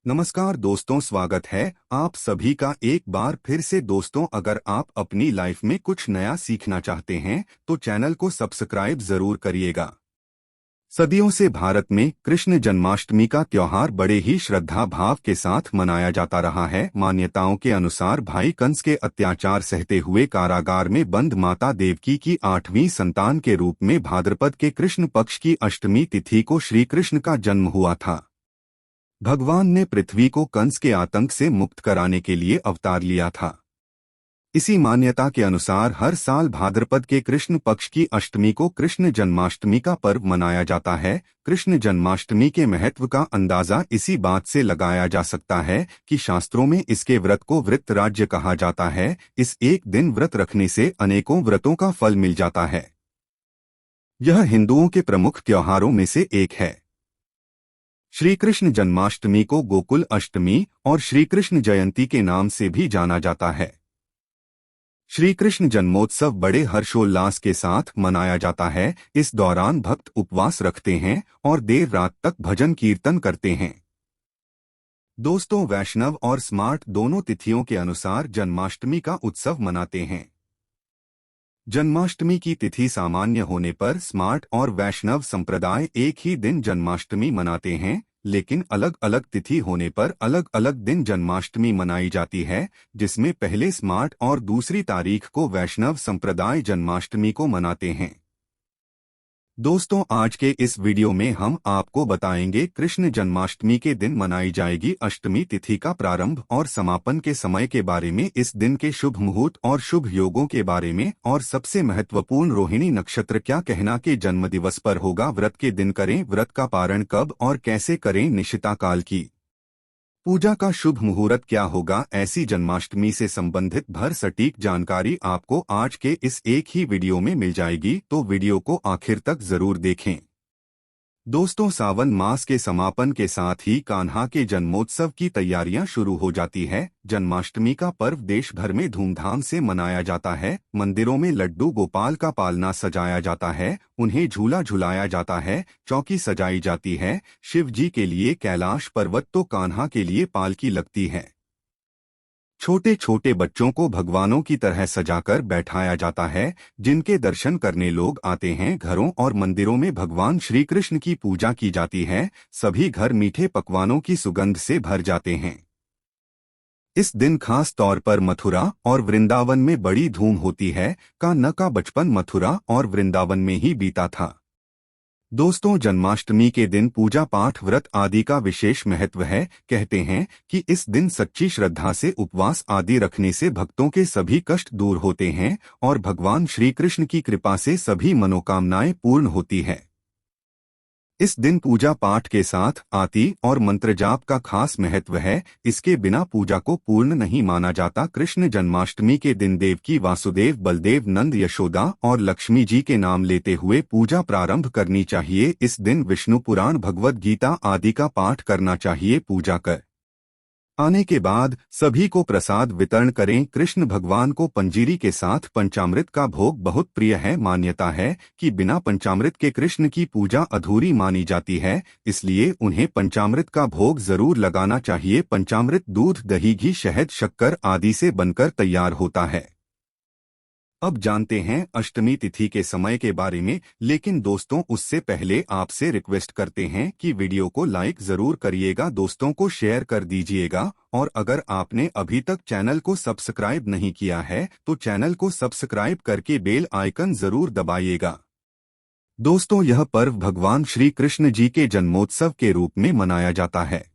नमस्कार दोस्तों, स्वागत है आप सभी का एक बार फिर से। दोस्तों, अगर आप अपनी लाइफ में कुछ नया सीखना चाहते हैं तो चैनल को सब्सक्राइब जरूर करिएगा। सदियों से भारत में कृष्ण जन्माष्टमी का त्योहार बड़े ही श्रद्धा भाव के साथ मनाया जाता रहा है। मान्यताओं के अनुसार भाई कंस के अत्याचार सहते हुए कारागार में बंद माता देवकी की 8वीं संतान के रूप में भाद्रपद के कृष्ण पक्ष की अष्टमी तिथि को श्री कृष्ण का जन्म हुआ था। भगवान ने पृथ्वी को कंस के आतंक से मुक्त कराने के लिए अवतार लिया था। इसी मान्यता के अनुसार हर साल भाद्रपद के कृष्ण पक्ष की अष्टमी को कृष्ण जन्माष्टमी का पर्व मनाया जाता है। कृष्ण जन्माष्टमी के महत्व का अंदाजा इसी बात से लगाया जा सकता है कि शास्त्रों में इसके व्रत को व्रत राज्य कहा जाता है। इस एक दिन व्रत रखने से अनेकों व्रतों का फल मिल जाता है। यह हिंदुओं के प्रमुख त्योहारों में से एक है। श्री कृष्ण जन्माष्टमी को गोकुल अष्टमी और श्री कृष्ण जयंती के नाम से भी जाना जाता है। श्री कृष्ण जन्मोत्सव बड़े हर्षोल्लास के साथ मनाया जाता है। इस दौरान भक्त उपवास रखते हैं और देर रात तक भजन कीर्तन करते हैं। दोस्तों, वैष्णव और स्मार्ट दोनों तिथियों के अनुसार जन्माष्टमी का उत्सव मनाते हैं। जन्माष्टमी की तिथि सामान्य होने पर स्मार्ट और वैष्णव संप्रदाय एक ही दिन जन्माष्टमी मनाते हैं, लेकिन अलग अलग तिथि होने पर अलग अलग दिन जन्माष्टमी मनाई जाती है, जिसमें पहले स्मार्ट और दूसरी तारीख को वैष्णव संप्रदाय जन्माष्टमी को मनाते हैं। दोस्तों, आज के इस वीडियो में हम आपको बताएंगे कृष्ण जन्माष्टमी के दिन मनाई जाएगी अष्टमी तिथि का प्रारंभ और समापन के समय के बारे में, इस दिन के शुभ मुहूर्त और शुभ योगों के बारे में, और सबसे महत्वपूर्ण रोहिणी नक्षत्र क्या कहना के जन्मदिवस पर होगा, व्रत के दिन करें, व्रत का पारण कब और कैसे करें, निशिता काल की पूजा का शुभ मुहूर्त क्या होगा। ऐसी जन्माष्टमी से संबंधित भर सटीक जानकारी आपको आज के इस एक ही वीडियो में मिल जाएगी, तो वीडियो को आखिर तक जरूर देखें। दोस्तों, सावन मास के समापन के साथ ही कान्हा के जन्मोत्सव की तैयारियां शुरू हो जाती है। जन्माष्टमी का पर्व देश भर में धूमधाम से मनाया जाता है। मंदिरों में लड्डू गोपाल का पालना सजाया जाता है, उन्हें झूला झुलाया जाता है, चौकी सजाई जाती है। शिव जी के लिए कैलाश पर्वत तो कान्हा के लिए पालकी लगती है। छोटे छोटे बच्चों को भगवानों की तरह सजाकर बैठाया जाता है, जिनके दर्शन करने लोग आते हैं। घरों और मंदिरों में भगवान श्री कृष्ण की पूजा की जाती है। सभी घर मीठे पकवानों की सुगंध से भर जाते हैं। इस दिन खास तौर पर मथुरा और वृंदावन में बड़ी धूम होती है। कान्हा का बचपन मथुरा और वृंदावन में ही बीता था। दोस्तों, जन्माष्टमी के दिन पूजा पाठ व्रत आदि का विशेष महत्व है। कहते हैं कि इस दिन सच्ची श्रद्धा से उपवास आदि रखने से भक्तों के सभी कष्ट दूर होते हैं और भगवान श्री कृष्ण की कृपा से सभी मनोकामनाएं पूर्ण होती है। इस दिन पूजा पाठ के साथ आरती और मंत्र जाप का खास महत्व है। इसके बिना पूजा को पूर्ण नहीं माना जाता। कृष्ण जन्माष्टमी के दिन देवकी, वासुदेव, बलदेव, नंद, यशोदा और लक्ष्मी जी के नाम लेते हुए पूजा प्रारंभ करनी चाहिए। इस दिन विष्णु पुराण, भगवद गीता आदि का पाठ करना चाहिए। पूजा कर आने के बाद सभी को प्रसाद वितरण करें। कृष्ण भगवान को पंजीरी के साथ पंचामृत का भोग बहुत प्रिय है। मान्यता है कि बिना पंचामृत के कृष्ण की पूजा अधूरी मानी जाती है, इसलिए उन्हें पंचामृत का भोग जरूर लगाना चाहिए। पंचामृत दूध, दही, घी, शहद, शक्कर आदि से बनकर तैयार होता है। अब जानते हैं अष्टमी तिथि के समय के बारे में, लेकिन दोस्तों उससे पहले आपसे रिक्वेस्ट करते हैं कि वीडियो को लाइक जरूर करिएगा, दोस्तों को शेयर कर दीजिएगा, और अगर आपने अभी तक चैनल को सब्सक्राइब नहीं किया है तो चैनल को सब्सक्राइब करके बेल आइकन जरूर दबाइएगा। दोस्तों, यह पर्व भगवान श्री कृष्ण जी के जन्मोत्सव के रूप में मनाया जाता है।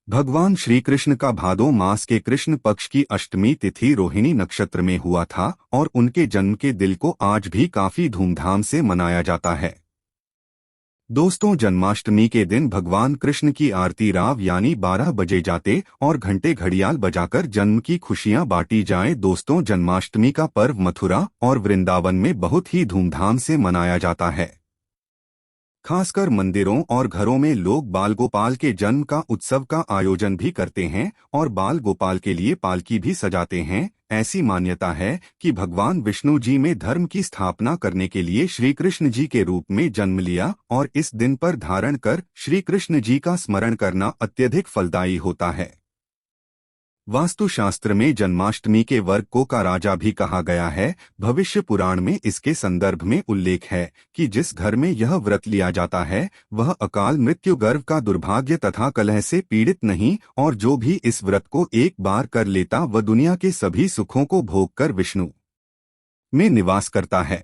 भगवान श्री कृष्ण का भादो मास के कृष्ण पक्ष की अष्टमी तिथि रोहिणी नक्षत्र में हुआ था और उनके जन्म के दिन को आज भी काफी धूमधाम से मनाया जाता है। दोस्तों, जन्माष्टमी के दिन भगवान कृष्ण की आरती राव यानी 12 बजे जाते और घंटे घड़ियाल बजाकर जन्म की खुशियां बांटी जाए। दोस्तों, जन्माष्टमी का पर्व मथुरा और वृंदावन में बहुत ही धूमधाम से मनाया जाता है। खासकर मंदिरों और घरों में लोग बाल गोपाल के जन्म का उत्सव का आयोजन भी करते हैं और बाल गोपाल के लिए पालकी भी सजाते हैं। ऐसी मान्यता है कि भगवान विष्णु जी में धर्म की स्थापना करने के लिए श्री कृष्ण जी के रूप में जन्म लिया और इस दिन पर धारण कर श्री कृष्ण जी का स्मरण करना अत्यधिक फलदायी होता है। वास्तुशास्त्र में जन्माष्टमी के वर्ग को का राजा भी कहा गया है। भविष्य पुराण में इसके संदर्भ में उल्लेख है कि जिस घर में यह व्रत लिया जाता है वह अकाल मृत्यु, गर्भ का दुर्भाग्य तथा कलह से पीड़ित नहीं, और जो भी इस व्रत को एक बार कर लेता वह दुनिया के सभी सुखों को भोग कर विष्णु में निवास करता है।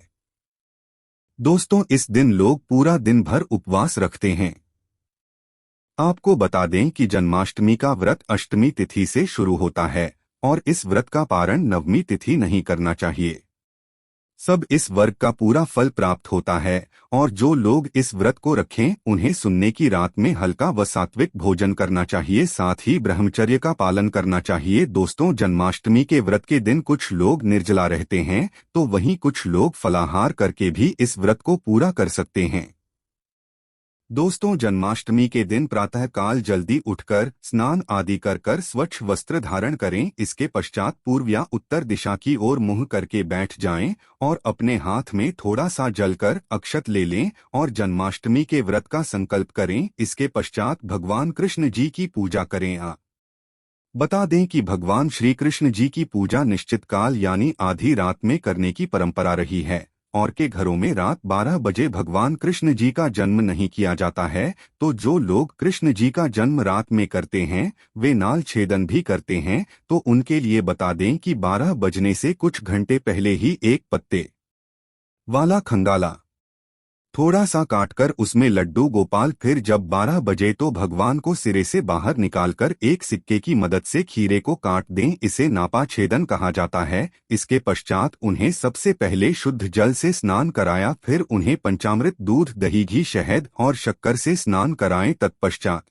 दोस्तों, इस दिन लोग पूरा दिन भर उपवास रखते हैं। आपको बता दें कि जन्माष्टमी का व्रत अष्टमी तिथि से शुरू होता है और इस व्रत का पारण नवमी तिथि नहीं करना चाहिए। सब इस वर्ग का पूरा फल प्राप्त होता है और जो लोग इस व्रत को रखें उन्हें सुनने की रात में हल्का व सात्विक भोजन करना चाहिए, साथ ही ब्रह्मचर्य का पालन करना चाहिए। दोस्तों, जन्माष्टमी के व्रत के दिन कुछ लोग निर्जला रहते हैं तो वहीं कुछ लोग फलाहार करके भी इस व्रत को पूरा कर सकते हैं। दोस्तों, जन्माष्टमी के दिन प्रातः काल जल्दी उठकर स्नान आदि कर स्वच्छ वस्त्र धारण करें। इसके पश्चात पूर्व या उत्तर दिशा की ओर मुंह करके बैठ जाएं और अपने हाथ में थोड़ा सा जल कर अक्षत ले लें और जन्माष्टमी के व्रत का संकल्प करें। इसके पश्चात भगवान कृष्ण जी की पूजा करें। बता दें कि भगवान श्री कृष्ण जी की पूजा निश्चित काल यानी आधी रात में करने की परंपरा रही है और के घरों में रात 12 बजे भगवान कृष्ण जी का जन्म नहीं किया जाता है। तो जो लोग कृष्ण जी का जन्म रात में करते हैं वे नाल छेदन भी करते हैं, तो उनके लिए बता दें कि 12 बजने से कुछ घंटे पहले ही एक पत्ते वाला खंगाला थोड़ा सा काटकर उसमें लड्डू गोपाल, फिर जब 12 बजे तो भगवान को सिरे से बाहर निकालकर एक सिक्के की मदद से खीरे को काट दें। इसे नापा छेदन कहा जाता है। इसके पश्चात उन्हें सबसे पहले शुद्ध जल से स्नान कराया, फिर उन्हें पंचामृत, दूध, दही, घी, शहद और शक्कर से स्नान कराएं। तत्पश्चात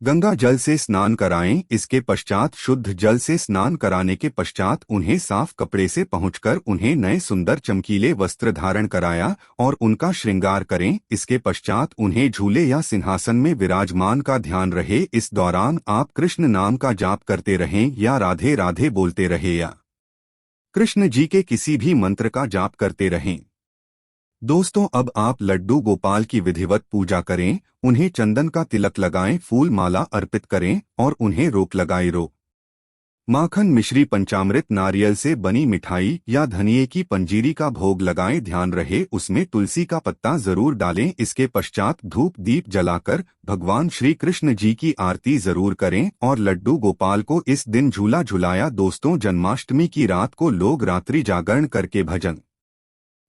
गंगा जल से स्नान कराएं। इसके पश्चात शुद्ध जल से स्नान कराने के पश्चात उन्हें साफ कपड़े से पहुंचकर उन्हें नए सुंदर चमकीले वस्त्र धारण कराया और उनका श्रृंगार करें। इसके पश्चात उन्हें झूले या सिंहासन में विराजमान का ध्यान रहे। इस दौरान आप कृष्ण नाम का जाप करते रहें या राधे राधे बोलते रहे या कृष्ण जी के किसी भी मंत्र का जाप करते रहें। दोस्तों, अब आप लड्डू गोपाल की विधिवत पूजा करें, उन्हें चंदन का तिलक लगाएं, फूल माला अर्पित करें और उन्हें रोक लगाए माखन, मिश्री, पंचामृत, नारियल से बनी मिठाई या धनिये की पंजीरी का भोग लगाएं। ध्यान रहे उसमें तुलसी का पत्ता जरूर डालें। इसके पश्चात धूप दीप जलाकर भगवान श्री कृष्ण जी की आरती जरूर करें और लड्डू गोपाल को इस दिन झूला झुलाया। दोस्तों, जन्माष्टमी की रात को लोग रात्रि जागरण करके भजन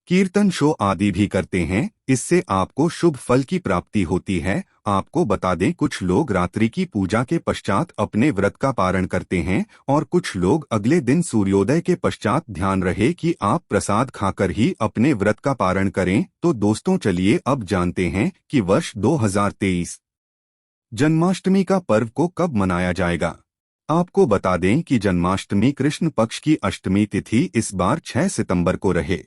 कीर्तन शो आदि भी करते हैं। इससे आपको शुभ फल की प्राप्ति होती है। आपको बता दें कुछ लोग रात्रि की पूजा के पश्चात अपने व्रत का पारण करते हैं और कुछ लोग अगले दिन सूर्योदय के पश्चात। ध्यान रहे कि आप प्रसाद खाकर ही अपने व्रत का पारण करें। तो दोस्तों, चलिए अब जानते हैं कि वर्ष 2023 जन्माष्टमी का पर्व को कब मनाया जाएगा। आपको बता दें कि जन्माष्टमी कृष्ण पक्ष की अष्टमी तिथि इस बार 6 सितंबर को रहे।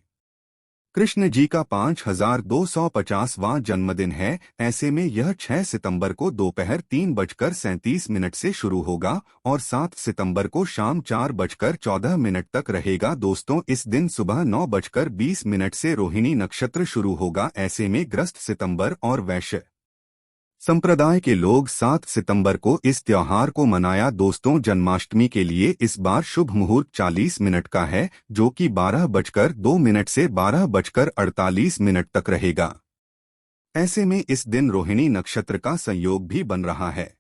कृष्ण जी का 5250वां जन्मदिन है। ऐसे में यह 6 सितंबर को दोपहर 3:37 से शुरू होगा और 7 सितंबर को शाम 4:14 तक रहेगा। दोस्तों, इस दिन सुबह 9:20 से रोहिणी नक्षत्र शुरू होगा। ऐसे में ग्रस्त सितंबर और वैश्य संप्रदाय के लोग 7 सितंबर को इस त्योहार को मनाया। दोस्तों, जन्माष्टमी के लिए इस बार शुभ मुहूर्त 40 मिनट का है, जो कि 12:02 से 12:48 तक रहेगा। ऐसे में इस दिन रोहिणी नक्षत्र का संयोग भी बन रहा है।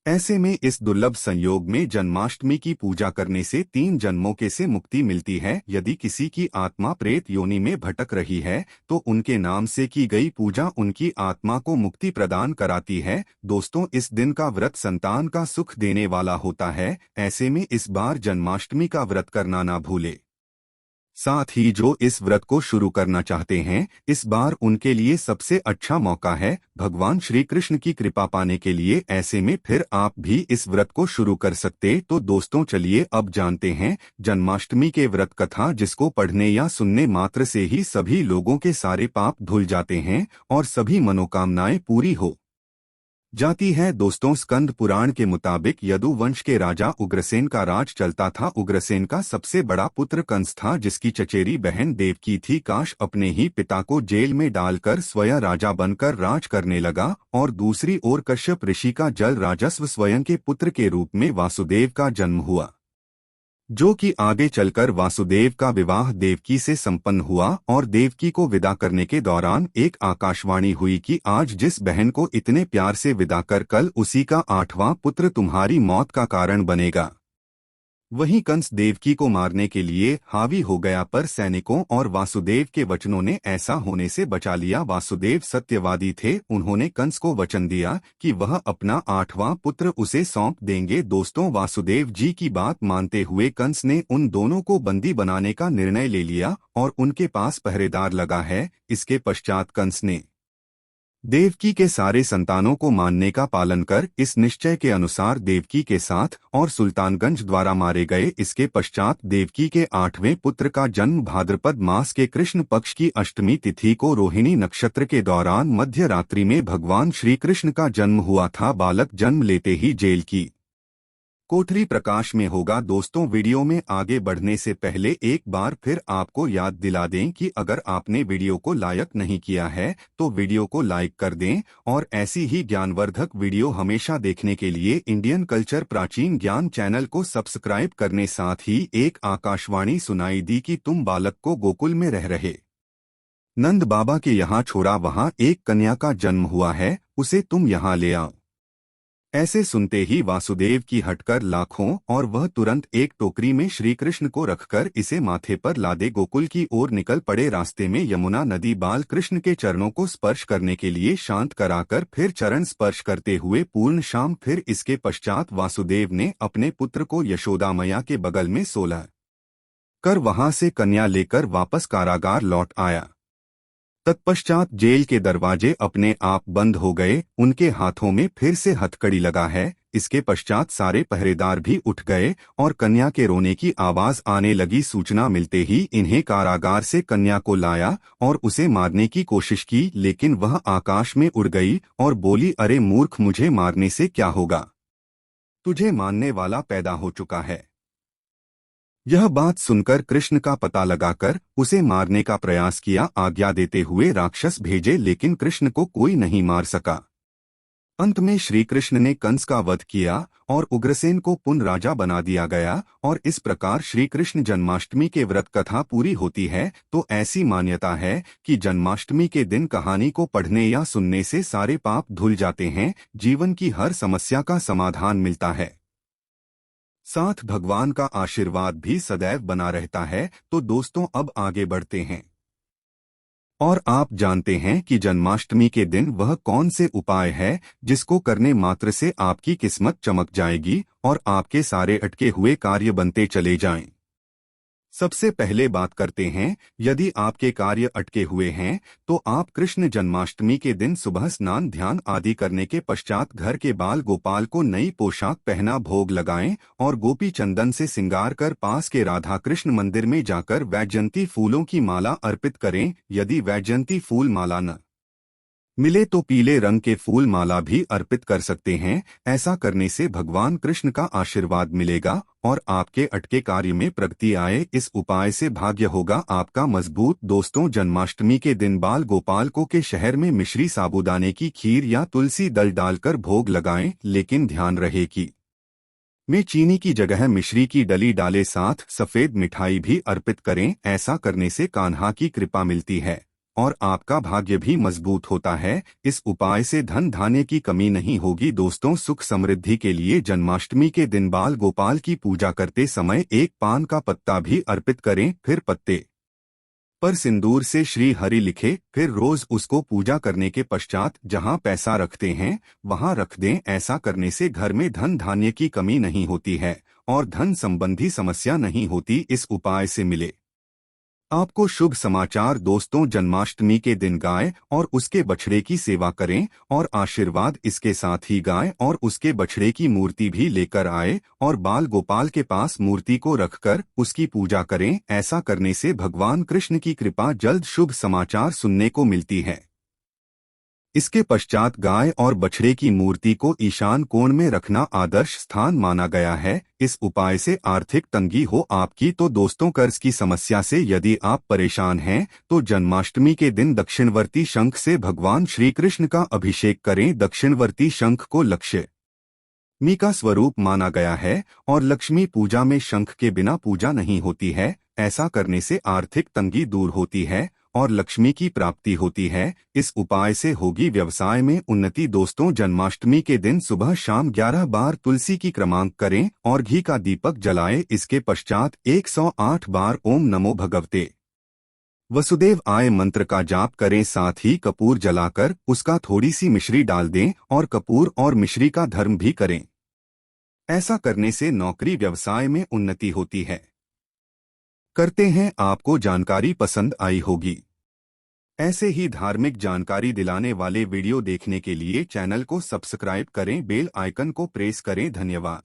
ऐसे में इस दुर्लभ संयोग में जन्माष्टमी की पूजा करने से 3 जन्मों के से मुक्ति मिलती है। यदि किसी की आत्मा प्रेत योनि में भटक रही है तो उनके नाम से की गई पूजा उनकी आत्मा को मुक्ति प्रदान कराती है। दोस्तों, इस दिन का व्रत संतान का सुख देने वाला होता है। ऐसे में इस बार जन्माष्टमी का व्रत करना ना भूले। साथ ही जो इस व्रत को शुरू करना चाहते हैं, इस बार उनके लिए सबसे अच्छा मौका है भगवान श्री कृष्ण की कृपा पाने के लिए। ऐसे में फिर आप भी इस व्रत को शुरू कर सकते। तो दोस्तों चलिए अब जानते हैं जन्माष्टमी के व्रत कथा, जिसको पढ़ने या सुनने मात्र से ही सभी लोगों के सारे पाप धुल जाते हैं और सभी मनोकामनाएं पूरी हो जाती है। दोस्तों स्कंद पुराण के मुताबिक यदु वंश के राजा उग्रसेन का राज चलता था। उग्रसेन का सबसे बड़ा पुत्र कंस था, जिसकी चचेरी बहन देवकी थी। काश अपने ही पिता को जेल में डालकर स्वयं राजा बनकर राज करने लगा। और दूसरी ओर कश्यप ऋषि का जल राजस्व स्वयं के पुत्र के रूप में वासुदेव का जन्म हुआ, जो कि आगे चलकर वासुदेव का विवाह देवकी से संपन्न हुआ। और देवकी को विदा करने के दौरान एक आकाशवाणी हुई कि आज जिस बहन को इतने प्यार से विदा कर, कल उसी का 8वां पुत्र तुम्हारी मौत का कारण बनेगा। वहीं कंस देवकी को मारने के लिए हावी हो गया, पर सैनिकों और वासुदेव के वचनों ने ऐसा होने से बचा लिया। वासुदेव सत्यवादी थे, उन्होंने कंस को वचन दिया कि वह अपना 8वां पुत्र उसे सौंप देंगे। दोस्तों वासुदेव जी की बात मानते हुए कंस ने उन दोनों को बंदी बनाने का निर्णय ले लिया और उनके पास पहरेदार लगा है। इसके पश्चात कंस ने देवकी के सारे संतानों को मानने का पालन कर इस निश्चय के अनुसार देवकी के साथ और सुल्तानगंज द्वारा मारे गए। इसके पश्चात देवकी के 8वें पुत्र का जन्म भाद्रपद मास के कृष्ण पक्ष की अष्टमी तिथि को रोहिणी नक्षत्र के दौरान मध्य रात्रि में भगवान श्री कृष्ण का जन्म हुआ था। बालक जन्म लेते ही जेल की कोठरी प्रकाश में होगा। दोस्तों वीडियो में आगे बढ़ने से पहले एक बार फिर आपको याद दिला दें कि अगर आपने वीडियो को लाइक नहीं किया है तो वीडियो को लाइक कर दें और ऐसी ही ज्ञानवर्धक वीडियो हमेशा देखने के लिए इंडियन कल्चर प्राचीन ज्ञान चैनल को सब्सक्राइब करने। साथ ही एक आकाशवाणी सुनाई दी कि तुम बालक को गोकुल में रह रहे नंद बाबा के यहाँ छोड़ा, वहाँ एक कन्या का जन्म हुआ है, उसे तुम यहाँ ले आओ। ऐसे सुनते ही वासुदेव की हटकर लाखों और वह तुरंत एक टोकरी में श्री कृष्ण को रखकर इसे माथे पर लादे गोकुल की ओर निकल पड़े। रास्ते में यमुना नदी बाल कृष्ण के चरणों को स्पर्श करने के लिए शांत कराकर फिर चरण स्पर्श करते हुए पूर्ण शाम। फिर इसके पश्चात वासुदेव ने अपने पुत्र को यशोदा मैया के बगल में सोला कर वहां से कन्या लेकर वापस कारागार लौट आया। तत्पश्चात जेल के दरवाजे अपने आप बंद हो गए। उनके हाथों में फिर से हथकड़ी लगा है। इसके पश्चात सारे पहरेदार भी उठ गए और कन्या के रोने की आवाज आने लगी। सूचना मिलते ही इन्हें कारागार से कन्या को लाया और उसे मारने की कोशिश की, लेकिन वह आकाश में उड़ गई और बोली, अरे मूर्ख, मुझे मारने से क्या होगा, तुझे मानने वाला पैदा हो चुका है। यह बात सुनकर कृष्ण का पता लगाकर उसे मारने का प्रयास किया। आज्ञा देते हुए राक्षस भेजे, लेकिन कृष्ण को कोई नहीं मार सका। अंत में श्री कृष्ण ने कंस का वध किया और उग्रसेन को पुनः राजा बना दिया गया। और इस प्रकार श्री कृष्ण जन्माष्टमी के व्रत कथा पूरी होती है। तो ऐसी मान्यता है कि जन्माष्टमी के दिन कहानी को पढ़ने या सुनने से सारे पाप धुल जाते हैं, जीवन की हर समस्या का समाधान मिलता है, साथ भगवान का आशीर्वाद भी सदैव बना रहता है। तो दोस्तों अब आगे बढ़ते हैं और आप जानते हैं कि जन्माष्टमी के दिन वह कौन से उपाय है जिसको करने मात्र से आपकी किस्मत चमक जाएगी और आपके सारे अटके हुए कार्य बनते चले जाएं। सबसे पहले बात करते हैं, यदि आपके कार्य अटके हुए हैं तो आप कृष्ण जन्माष्टमी के दिन सुबह स्नान ध्यान आदि करने के पश्चात घर के बाल गोपाल को नई पोशाक पहना भोग लगाएं और गोपी चंदन से सिंगार कर पास के राधा कृष्ण मंदिर में जाकर वैजयंती फूलों की माला अर्पित करें। यदि वैजयंती फूल माला न मिले तो पीले रंग के फूल माला भी अर्पित कर सकते हैं। ऐसा करने से भगवान कृष्ण का आशीर्वाद मिलेगा और आपके अटके कार्य में प्रगति आए। इस उपाय से भाग्य होगा आपका मजबूत। दोस्तों जन्माष्टमी के दिन बाल गोपालकों के शहर में मिश्री साबूदाने की खीर या तुलसी दल डालकर भोग लगाएं, लेकिन ध्यान रहे कि में चीनी की जगह मिश्री की डली डाले, साथ सफेद मिठाई भी अर्पित करें। ऐसा करने से कान्हा की कृपा मिलती है और आपका भाग्य भी मजबूत होता है। इस उपाय से धन धान्य की कमी नहीं होगी। दोस्तों सुख समृद्धि के लिए जन्माष्टमी के दिन बाल गोपाल की पूजा करते समय एक पान का पत्ता भी अर्पित करें। फिर पत्ते पर सिंदूर से श्री हरि लिखे, फिर रोज उसको पूजा करने के पश्चात जहां पैसा रखते हैं वहां रख दें। ऐसा करने से घर में धन धान्य की कमी नहीं होती है और धन संबंधी समस्या नहीं होती। इस उपाय से मिले आपको शुभ समाचार दोस्तों, जन्माष्टमी के दिन गाय और उसके बछड़े की सेवा करें और आशीर्वाद इसके साथ ही गाय और उसके बछड़े की मूर्ति भी लेकर आए और बाल गोपाल के पास मूर्ति को रखकर उसकी पूजा करें। ऐसा करने से भगवान कृष्ण की कृपा जल्द शुभ समाचार सुनने को मिलती है। इसके पश्चात गाय और बछड़े की मूर्ति को ईशान कोण में रखना आदर्श स्थान माना गया है। इस उपाय से आर्थिक तंगी हो आपकी तो दोस्तों कर्ज की समस्या से यदि आप परेशान हैं तो जन्माष्टमी के दिन दक्षिणवर्ती शंख से भगवान श्री कृष्ण का अभिषेक करें। दक्षिणवर्ती शंख को लक्ष्मी का स्वरूप माना गया है और लक्ष्मी पूजा में शंख के बिना पूजा नहीं होती है। ऐसा करने से आर्थिक तंगी दूर होती है और लक्ष्मी की प्राप्ति होती है। इस उपाय से होगी व्यवसाय में उन्नति। दोस्तों, जन्माष्टमी के दिन सुबह शाम 11 बार तुलसी की क्रमांक करें और घी का दीपक जलाएं। इसके पश्चात 108 बार ओम नमो भगवते वसुदेव आय मंत्र का जाप करें। साथ ही कपूर जलाकर उसका थोड़ी सी मिश्री डाल दें और कपूर और मिश्री का धर्म भी करें। ऐसा करने से नौकरी व्यवसाय में उन्नति होती है। करते हैं आपको जानकारी पसंद आई होगी। ऐसे ही धार्मिक जानकारी दिलाने वाले वीडियो देखने के लिए चैनल को सब्सक्राइब करें, बेल आइकन को प्रेस करें। धन्यवाद।